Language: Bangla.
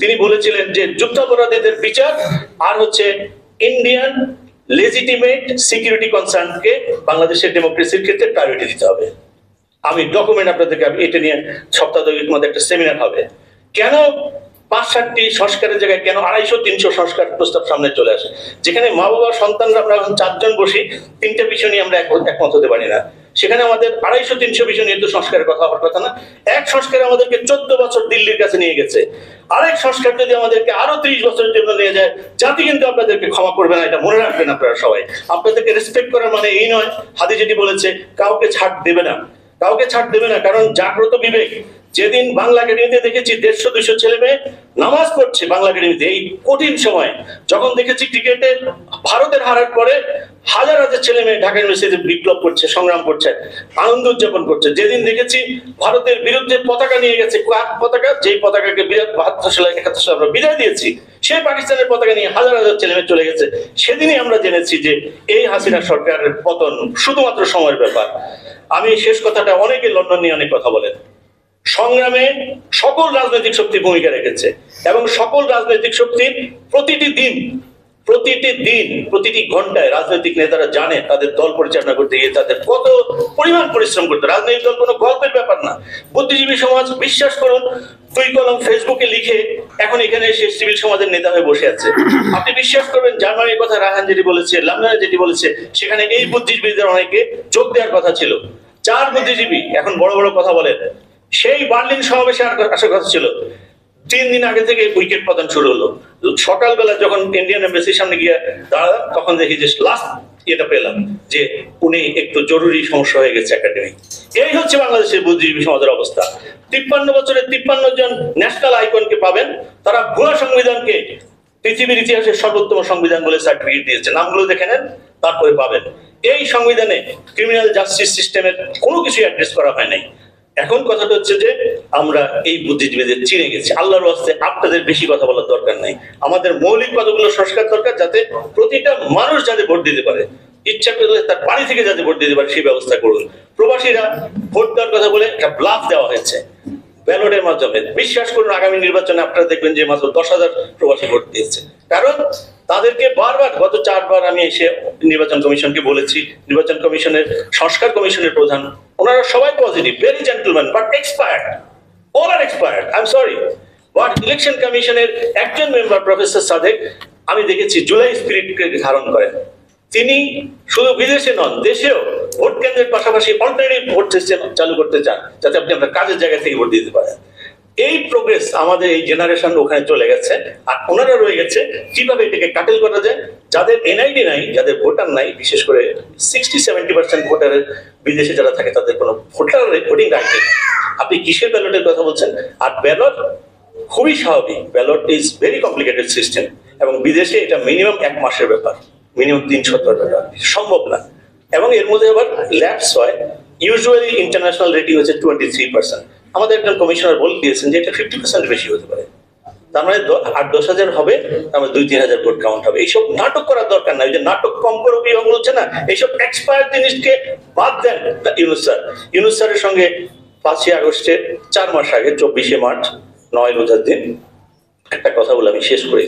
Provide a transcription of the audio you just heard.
তিনি বলেছিলেন যে যুদ্ধাপরাধীদের বিচার আর হচ্ছে ইন্ডিয়ান লেজিটিমেট সিকিউরিটি কনসার্নকে বাংলাদেশের ডেমোক্রেসির ক্ষেত্রে প্রায়োরিটি দিতে হবে। আমি ডকুমেন্ট আপনাদেরকে, এটা নিয়ে সপ্তাহ দৈনিক মধ্যে একটা সেমিনার হবে। কেন ৫-৭টি সংস্কারের জায়গায় কেন ২৫০-৩০০ সংস্কার প্রস্তাব সামনে চলে আসে, যেখানে মা বাবা সন্তানরা আমরা এখন ৪ জন বসি, ৩টে বিষয় নিয়ে আমরা একমত হতে পারি না। সেখানে আমাদের ২৫০-৩০০ বিষয় নিয়ে তো সংস্কারের কথা হওয়ার কথা না। এক সংস্কার আমাদেরকে ১৪ বছর দিল্লির কাছে নিয়ে গেছে, আরেক সংস্কার যদি আমাদেরকে আরো ৩০ বছরের জন্য নিয়ে যায়, জাতি কিন্তু আপনাদেরকে ক্ষমা করবে না, এটা মনে রাখবেন আপনারা সবাই। আপনাদেরকে রেসপেক্ট করার মানে এই নয়, হাদি যেটি বলেছে কাউকে ছাড় দেবে না, কাউকে ছাড় দেবে না। কারণ জাগ্রত বিবেক, যেদিন বাংলা একাডেমিতে দেখেছি ১৫০-২০০ ছেলে মেয়ে নামাজ পড়ছে বাংলা একাডেমিতে, এই কঠিন সময় যখন দেখেছি ক্রিকেটে ভারতের হারার পরে হাজার হাজার ছেলে মেয়ে ঢাকা ইউনিভার্সিটিতে বিপ্লব করছে, সংগ্রাম করছে, আনন্দ উদযাপন করছে, যেদিন দেখেছি ভারতের বিরুদ্ধে পতাকা নিয়ে গেছে, পতাকা যেই পতাকাকে ৭২ সালে ৭১ সালে আমরা বিদায় দিয়েছি, সেই পাকিস্তানের পতাকা নিয়ে হাজার হাজার ছেলে মেয়ে চলে গেছে, সেদিনই আমরা জেনেছি যে এই হাসিনা সরকারের পতন শুধুমাত্র সময়ের ব্যাপার। আমি শেষ কথাটা, অনেকে লন্ডন নিয়ে অনেক কথা বলেন, সংগ্রামে সকল রাজনৈতিক শক্তি ভূমিকা রেখেছে এবং সকল রাজনৈতিক শক্তির প্রতিটি দিন প্রতিটি ঘন্টায় রাজনৈতিক নেতারা জানে তাদের দল পরিচালনা করতে গিয়ে তাদের কত পরিমাণ পরিশ্রম করতে। রাজনৈতিক দল কোনো গল্পের ব্যাপার না। বুদ্ধিজীবী সমাজ, বিশ্বাস করুন, 2 কলম ফেসবুকে লিখে এখন এখানে এসে সিভিল সমাজের নেতা হয়ে বসে আছে। আপনি বিশ্বাস করবেন, জার্মানির কথা রায়হান যেটি বলেছে, লন্ডনে যেটি বলেছে, সেখানে এই বুদ্ধিজীবীদের অনেকে যোগ দেওয়ার কথা ছিল। 4 বুদ্ধিজীবী এখন বড় বড় কথা বলেন। সেই বার্লিন সমাবেশে আসার কথা ছিল, 3 দিন আগে থেকে উইকেট পতন শুরু হলো। সকালবেলা যখন ইন্ডিয়ান এমবাসির সামনে গিয়ে দাঁড়ালাম, তখন দেখি যে লাস্ট এটা পেলাম যে উনি একটু জরুরি সমস্যা হয়ে গেছে একাডেমি। এই হচ্ছে বাংলাদেশের বুদ্ধিজীবী সমাজের অবস্থা। 53 বছরে 53 জন ন্যাশনাল আইকনকে পাবেন, তারা ভুয়া সংবিধানকে পৃথিবীর ইতিহাসের সর্বোত্তম সংবিধান বলে সার্টিফিকেট দিয়েছে। নামগুলো দেখে নেন, তারপরে পাবেন। এই সংবিধানে ক্রিমিনাল জাস্টিস সিস্টেমের কোনো কিছু অ্যাড্রেস করা হয় নাই। এখন কথাটা হচ্ছে যে আমরা এই বুদ্ধিজীবীদের চিনে গেছি। আল্লাহর ওয়াস্তে আপনাদের বেশি কথা বলার দরকার নাই। আমাদের মৌলিক কতগুলো সংস্কার দরকার, যাতে প্রতিটা মানুষ যাতে ভোট দিতে পারে, ইচ্ছা করলে তার বাড়ি থেকে যাতে ভোট দিতে পারে সেই ব্যবস্থা করুন। প্রবাসীরা ভোট দেওয়ার কথা বলে একটা ব্লাফ দেওয়া হয়েছে ব্যালটের মাধ্যমে। বিশ্বাস করুন, আগামী নির্বাচনে আপনারা দেখবেন যে মাত্র 10,000 প্রবাসী ভোট দিয়েছে। কারণ তাদেরকে বারবার, গত 4 বার আমি এসে নির্বাচন কমিশনকে বলেছি, নির্বাচন কমিশনের সংস্কার কমিশনের প্রধান, ওনারা সবাই positive, very gentleman, but expired, all are expired. I am sorry, but election কমিশনের একজন মেম্বার প্রফেসর সাদেক আমি দেখেছি জুলাই স্পিরিটকে ধারণ করেন। তিনি শুধু বিদেশে নন, দেশেও ভোট কেন্দ্রের পাশাপাশি অল্টারনেটিভ ভোট সিস্টেম চালু করতে চান, যাতে আপনি আপনার কাজের জায়গা থেকে ভোট দিতে পারেন। এই প্রোগ্রেস আমাদের এই জেনারেশন ওখানে চলে গেছে, আর ওনারা রয়ে গেছে কিভাবে এটাকে কাটেল করা যায়। যাদের এনআইডি নাই, যাদের ভোটার নাই, বিশেষ করে 60-70% ভোটারের বিদেশে যারা থাকে, তাদের কোনো ভোটার ভোটিং রাইট নেই। আপনি কিসের ব্যালটের কথা বলছেন? আর ব্যালট খুবই স্বাভাবিক, ballot is very complicated system, এবং বিদেশে এটা মিনিমাম 1 মাসের ব্যাপার, মিনিমাম 3 সপ্তাহের ব্যাপার, সম্ভব না। এবং এর মধ্যে আবার ল্যাপস হয়। ইউজুয়ালি ইন্টারন্যাশনাল রেটিং হচ্ছে 23%। আমাদের একজন কমিশনার বলে দিয়েছেন যে এটা 50% বেশি হতে পারে। তার মানে 8-10 হাজার হবে, তার মানে 2-3 হাজার ভোট কাউন্ট হবে। এইসব নাটক করার দরকার নাই। যে নাটক কম করে বলছে না, এইসব এক্সপায়ার জিনিসকে বাদ দেন। ইউনুস স্যারের সঙ্গে 5ই আগস্টে 4 মাস আগে 24শে মার্চ 9 রোজার দিন একটা কথা বলে আমি শেষ করি।